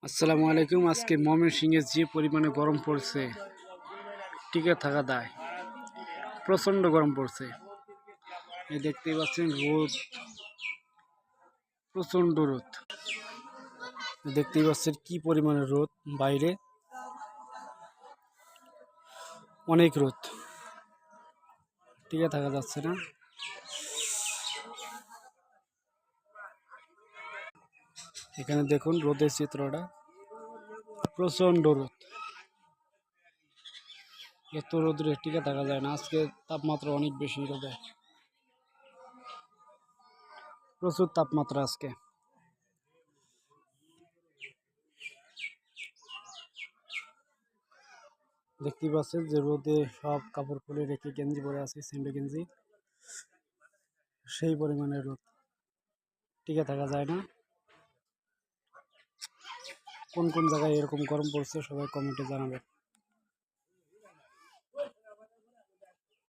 আসসালামু আলাইকুম। আজকে ময়মনসিংহে যে পরিমাণে গরম পড়ছে টিকে থাকা দায়। প্রচণ্ড গরম পড়ছে। এই দেখতেই পাচ্ছেন রোদ, প্রচণ্ড রোদ। দেখতেই পাচ্ছেন কি পরিমাণে রোদ, বাইরে অনেক রোদ, টিকে থাকা যাচ্ছে না। এখানে দেখুন রোদের চিত্রটা, প্রচণ্ড রোদ। এত রোদ্রে টিকে থাকা যায় না। আজকে তাপমাত্রা অনেক বেশি, রোদে প্রচুর তাপমাত্রা আজকে। দেখতেই পাচ্ছেন যে রোদে সব কাপড় খুলে রেখে গেঞ্জি পরে আছে, স্যান্ডো গেঞ্জি। সেই পরিমাণে রোদ, টিকে থাকা যায় না। কোন কোন জায়গায় এরকম গরম পড়ছে সবাই কমেন্টে জানাবেন।